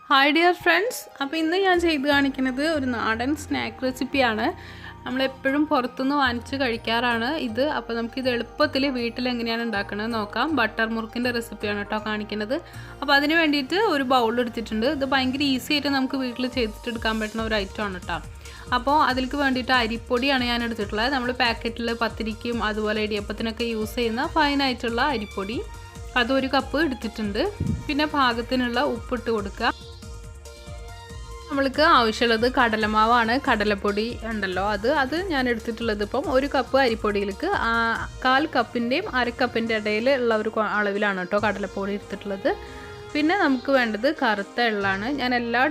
Hi dear friends, അപ്പോൾ ഇന്ന് ഞാൻ ചെയ്ത് കാണിക്കുന്നത് ഒരു നാടൻ സ്നാക്ക് റെസിപ്പിയാണ്. നമ്മളെപ്പോഴും പുറത്തുനിന്ന് വാങ്ങിച്ച് കഴിക്കാറാണ് ഇത്. അപ്പോൾ നമുക്കിത് എളുപ്പത്തിൽ വീട്ടിൽ എങ്ങനെയാണ് ഉണ്ടാക്കുന്നത് നോക്കാം. ബട്ടർ മുറുക്കിൻ്റെ റെസിപ്പിയാണ് കേട്ടോ കാണിക്കുന്നത്. അപ്പോൾ അതിന് വേണ്ടിയിട്ട് ഒരു ബൗൾ എടുത്തിട്ടുണ്ട്. ഇത് ഭയങ്കര ഈസി ആയിട്ട് നമുക്ക് വീട്ടിൽ ചെയ്തിട്ടെടുക്കാൻ പറ്റുന്ന ഒരു ഐറ്റമാണ് കേട്ടോ. അപ്പോൾ അതിലേക്ക് വേണ്ടിയിട്ട് അരിപ്പൊടിയാണ് ഞാൻ എടുത്തിട്ടുള്ളത്. നമ്മൾ പാക്കറ്റിൽ പത്തിരിക്കും അതുപോലെ ഇടിയപ്പത്തിനൊക്കെ യൂസ് ചെയ്യുന്ന ഫൈനായിട്ടുള്ള അരിപ്പൊടി, അതൊരു കപ്പ് എടുത്തിട്ടുണ്ട്. പിന്നെ പാകത്തിനുള്ള ഉപ്പിട്ട് കൊടുക്കുക. നമ്മൾക്ക് ആവശ്യമുള്ളത് കടലമാവാണ്. കടലപ്പൊടി ഉണ്ടല്ലോ, അത് ഞാൻ എടുത്തിട്ടുള്ളത് ഇപ്പം ഒരു കപ്പ് അരിപ്പൊടിയിലേക്ക് 1/4 കപ്പിൻ്റെയും 1/2 കപ്പിൻ്റെ ഇടയിൽ ഉള്ള ഒരു അളവിലാണ് കേട്ടോ കടലപ്പൊടി എടുത്തിട്ടുള്ളത്. പിന്നെ നമുക്ക് വേണ്ടത് കറുത്ത എള്ളാണ്. ഞാൻ എല്ലാ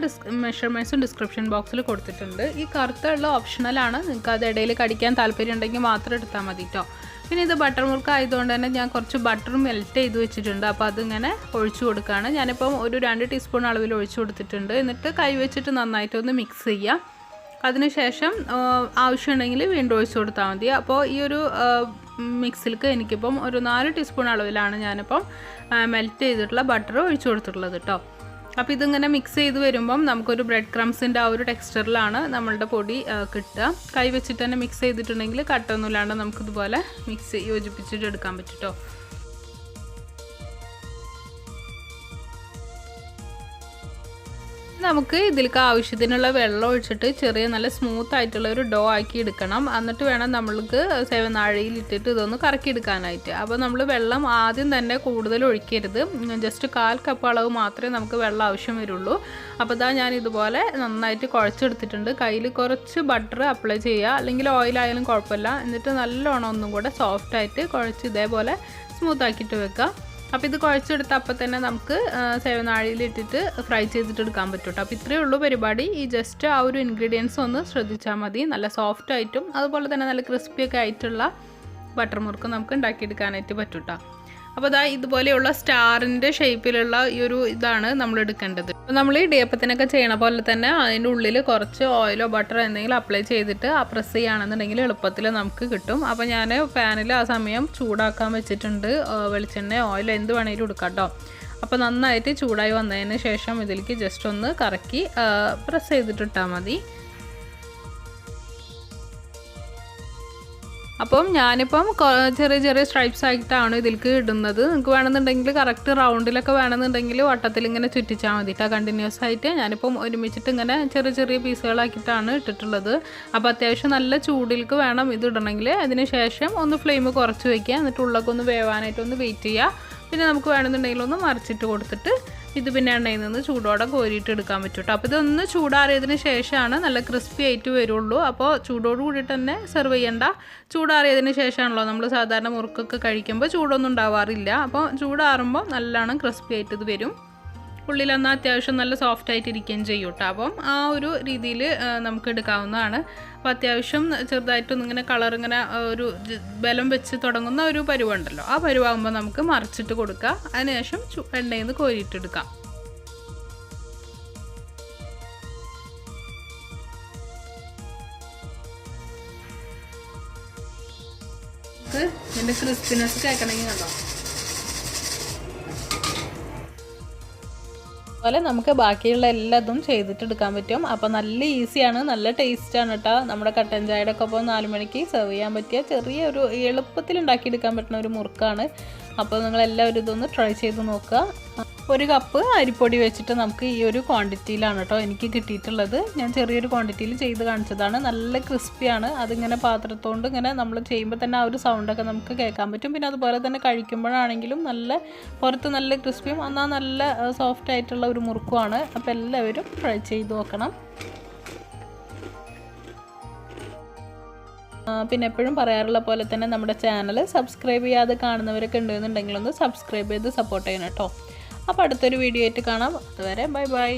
മെഷർമെൻറ്റ്സും ഡിസ്ക്രിപ്ഷൻ ബോക്സിൽ കൊടുത്തിട്ടുണ്ട്. ഈ കറുത്ത എള്ള ഓപ്ഷണലാണ്. നിങ്ങൾക്ക് അത് ഇടയിൽ കടിക്കാൻ താല്പര്യം ഉണ്ടെങ്കിൽ മാത്രം എടുത്താൽ മതി കേട്ടോ. പിന്നെ ഇത് ബട്ടർ മുറുക്ക് ആയതുകൊണ്ട് തന്നെ ഞാൻ കുറച്ച് ബട്ടർ മെൽറ്റ് ചെയ്ത് വെച്ചിട്ടുണ്ട്. അപ്പോൾ അതിങ്ങനെ ഒഴിച്ചു കൊടുക്കുകയാണ്. ഞാനിപ്പം ഒരു 2 ടീസ്പൂൺ അളവിൽ ഒഴിച്ചു കൊടുത്തിട്ടുണ്ട്. എന്നിട്ട് കൈ വെച്ചിട്ട് നന്നായിട്ടൊന്ന് മിക്സ് ചെയ്യാം. അതിനുശേഷം ആവശ്യമുണ്ടെങ്കിൽ വീണ്ടും ഒഴിച്ചു കൊടുത്താൽ മതി. അപ്പോൾ ഈ ഒരു മിക്സിലേക്ക് എനിക്കിപ്പം ഒരു 4 ടീസ്പൂൺ അളവിലാണ് ഞാനിപ്പം മെൽറ്റ് ചെയ്തിട്ടുള്ള ബട്ടർ ഒഴിച്ചു കൊടുത്തിട്ടുള്ളത് കേട്ടോ. അപ്പോൾ ഇതിങ്ങനെ മിക്സ് ചെയ്ത് വരുമ്പം നമുക്കൊരു ബ്രെഡ് ക്രംസിൻ്റെ ആ ഒരു ടെക്സ്ചറിലാണ് നമ്മളുടെ പൊടി കിട്ടുക. കൈ വെച്ചിട്ട് തന്നെ മിക്സ് ചെയ്തിട്ടുണ്ടെങ്കിൽ കട്ടൊന്നുമില്ലാണ്ട് നമുക്കിതുപോലെ യോജിപ്പിച്ചിട്ട് എടുക്കാൻ പറ്റും കേട്ടോ. നമുക്ക് ഇതിലേക്ക് ആവശ്യത്തിനുള്ള വെള്ളം ഒഴിച്ചിട്ട് ചെറിയ നല്ല സ്മൂത്ത് ആയിട്ടുള്ള ഒരു ഡോ ആക്കി എടുക്കണം. എന്നിട്ട് വേണം നമ്മൾക്ക് സേവനാഴിയിൽ ഇട്ടിട്ട് ഇതൊന്ന് കറക്കി എടുക്കാനായിട്ട്. അപ്പോൾ നമ്മൾ വെള്ളം ആദ്യം തന്നെ കൂടുതൽ ഒഴിക്കരുത്. ജസ്റ്റ് 1/4 കപ്പ് അളവ് മാത്രമേ നമുക്ക് വെള്ളം ആവശ്യം വരുള്ളൂ. അപ്പോൾ ഇതാ ഞാൻ ഇതുപോലെ നന്നായിട്ട് കുഴച്ചെടുത്തിട്ടുണ്ട്. കയ്യിൽ കുറച്ച് ബട്ടർ അപ്ലൈ ചെയ്യുക, അല്ലെങ്കിൽ ഓയിലായാലും കുഴപ്പമില്ല. എന്നിട്ട് നല്ലോണം ഒന്നും കൂടെ സോഫ്റ്റായിട്ട് കുഴച്ച് ഇതേപോലെ സ്മൂത്താക്കിയിട്ട് വെക്കുക. അപ്പോൾ ഇത് കുഴച്ചെടുത്ത് അപ്പോൾ തന്നെ നമുക്ക് സേവനാഴിയിലിട്ടിട്ട് ഫ്രൈ ചെയ്തിട്ടെടുക്കാൻ പറ്റും കേട്ടോ. അപ്പോൾ ഇത്രയേ ഉള്ളൂ പരിപാടി. ഈ ജസ്റ്റ് ആ ഒരു ഇൻഗ്രീഡിയൻസ് ഒന്ന് ശ്രദ്ധിച്ചാൽ മതി. നല്ല സോഫ്റ്റ് ആയിട്ടും അതുപോലെ തന്നെ നല്ല ക്രിസ്പിയൊക്കെ ആയിട്ടുള്ള ബട്ടർ മുറുക്ക് നമുക്ക് ഉണ്ടാക്കിയെടുക്കാനായിട്ട് പറ്റും കേട്ടോ. അപ്പോൾ അതാ ഇതുപോലെയുള്ള സ്റ്റാറിൻ്റെ ഷേപ്പിലുള്ള ഈ ഒരു ഇതാണ് നമ്മൾ എടുക്കേണ്ടത്. അപ്പോൾ നമ്മൾ ഈ ഇടിയപ്പത്തിനൊക്കെ ചെയ്യണ പോലെ തന്നെ അതിൻ്റെ ഉള്ളിൽ കുറച്ച് ഓയിലോ ബട്ടറോ എന്തെങ്കിലും അപ്ലൈ ചെയ്തിട്ട് പ്രസ് ചെയ്യുകയാണെന്നുണ്ടെങ്കിൽ എളുപ്പത്തിൽ നമുക്ക് കിട്ടും. അപ്പോൾ ഞാൻ പാനിൽ ആ സമയം ചൂടാക്കാൻ വെച്ചിട്ടുണ്ട്. വെളിച്ചെണ്ണ ഓയിൽ എന്ത് വേണമെങ്കിലും എടുക്കാം കേട്ടോ. അപ്പോൾ നന്നായിട്ട് ചൂടായി വന്നതിന് ശേഷം ഇതിലേക്ക് ജസ്റ്റ് ഒന്ന് കറക്കി പ്രസ് ചെയ്തിട്ടിട്ടാൽ മതി. അപ്പം ഞാനിപ്പം ചെറിയ ചെറിയ സ്ട്രൈപ്സ് ആയിട്ടാണ് ഇതിലേക്ക് ഇടുന്നത്. നിങ്ങൾക്ക് വേണമെന്നുണ്ടെങ്കിൽ കറക്റ്റ് റൗണ്ടിലൊക്കെ വേണമെന്നുണ്ടെങ്കിൽ വട്ടത്തിൽ ഇങ്ങനെ ചുറ്റിച്ചാൽ മതി കേട്ടോ. കണ്ടിന്യൂസ് ആയിട്ട് ഞാനിപ്പം ഒരുമിച്ചിട്ട് ഇങ്ങനെ ചെറിയ ചെറിയ പീസുകളാക്കിയിട്ടാണ് ഇട്ടിട്ടുള്ളത്. അപ്പോൾ അത്യാവശ്യം നല്ല ചൂടിലേക്ക് വേണം ഇത് ഇടണമെങ്കിൽ. അതിന് ശേഷം ഒന്ന് ഫ്ലെയിം കുറച്ച് വയ്ക്കുക. എന്നിട്ട് ഉള്ളൊക്കെ ഒന്ന് വേവാനായിട്ട് ഒന്ന് വെയിറ്റ് ചെയ്യുക. പിന്നെ നമുക്ക് വേണമെന്നുണ്ടെങ്കിൽ ഒന്ന് മറിച്ചിട്ട് കൊടുത്തിട്ട് ഇത് പിന്നെ എണ്ണയിൽ നിന്ന് ചൂടോടെ കോരിയിട്ട് എടുക്കാൻ പറ്റും കേട്ടോ. അപ്പോൾ ഇതൊന്ന് ചൂടാറിയതിന് ശേഷമാണ് നല്ല ക്രിസ്പി ആയിട്ട് വരുള്ളൂ. അപ്പോൾ ചൂടോട് കൂടിയിട്ട് തന്നെ സെർവ് ചെയ്യേണ്ട. ചൂടാറിയതിന് ശേഷമാണല്ലോ നമ്മൾ സാധാരണ മുറുക്കൊക്കെ കഴിക്കുമ്പോൾ ചൂടൊന്നും ഉണ്ടാവാറില്ല. അപ്പോൾ ചൂടാറുമ്പോൾ നല്ലോണം ക്രിസ്പി ആയിട്ട് ഇത് വരും. ഉള്ളിലൊന്ന് അത്യാവശ്യം നല്ല സോഫ്റ്റ് ആയിട്ട് ഇരിക്കുകയും ചെയ്യും കേട്ടോ. അപ്പം ആ ഒരു രീതിയിൽ നമുക്ക് എടുക്കാവുന്നതാണ്. അപ്പോൾ അത്യാവശ്യം ചെറുതായിട്ടൊന്നും ഇങ്ങനെ കളർ ഇങ്ങനെ ഒരു ബലം വെച്ച് തുടങ്ങുന്ന ഒരു പരുവുണ്ടല്ലോ, ആ പരുവാകുമ്പോൾ നമുക്ക് മറിച്ചിട്ട് കൊടുക്കുക. അതിനുശേഷം എണ്ണയിൽ നിന്ന് കോരിയിട്ടെടുക്കാം. ഇതിൻ്റെ ക്രിസ്പിനെസ് കേൾക്കണമെങ്കിൽ കണ്ടോ. അതുപോലെ നമുക്ക് ബാക്കിയുള്ള എല്ലാതും ചെയ്തിട്ടെടുക്കാൻ പറ്റും. അപ്പോൾ നല്ല ഈസിയാണ്, നല്ല ടേസ്റ്റാണ് കേട്ടോ. നമ്മുടെ കട്ടൻ ചായയുടെ ഒക്കെ ഒപ്പം 4 മണിക്ക് സെർവ് ചെയ്യാൻ പറ്റിയ ചെറിയൊരു എളുപ്പത്തിൽ ഉണ്ടാക്കിയെടുക്കാൻ പറ്റുന്ന ഒരു മുറുക്കാണ്. അപ്പോൾ നിങ്ങളെല്ലാവരും ഇതൊന്ന് ട്രൈ ചെയ്ത് നോക്കുക. 1 കപ്പ് അരിപ്പൊടി വെച്ചിട്ട് നമുക്ക് ഈ ഒരു ക്വാണ്ടിറ്റിയിലാണ് കേട്ടോ എനിക്ക് കിട്ടിയിട്ടുള്ളത്. ഞാൻ ചെറിയൊരു ക്വാണ്ടിറ്റിയിൽ ചെയ്ത് കാണിച്ചതാണ്. നല്ല ക്രിസ്പിയാണ്. അതിങ്ങനെ പാത്രത്തോണ്ട് ഇങ്ങനെ നമ്മൾ ചെയ്യുമ്പോൾ തന്നെ ആ ഒരു സൗണ്ടൊക്കെ നമുക്ക് കേൾക്കാൻ പറ്റും. പിന്നെ അതുപോലെ തന്നെ കഴിക്കുമ്പോഴാണെങ്കിലും നല്ല പുറത്ത് നല്ല ക്രിസ്പിയും എന്നാൽ നല്ല സോഫ്റ്റ് ആയിട്ടുള്ള ഒരു മുറുക്കുമാണ്. അപ്പോൾ എല്ലാവരും ട്രൈ ചെയ്ത് നോക്കണം. പിന്നെ എപ്പോഴും പറയാറുള്ള പോലെ തന്നെ നമ്മുടെ ചാനൽ സബ്സ്ക്രൈബ് ചെയ്യാതെ കാണുന്നവരൊക്കെ ഉണ്ടെന്നുണ്ടെങ്കിൽ ഒന്ന് സബ്സ്ക്രൈബ് ചെയ്ത് സപ്പോർട്ട് ചെയ്യണം കേട്ടോ. അപ്പോൾ അടുത്തൊരു വീഡിയോ ആയിട്ട് കാണാം. അതുവരെ ബൈ ബൈ.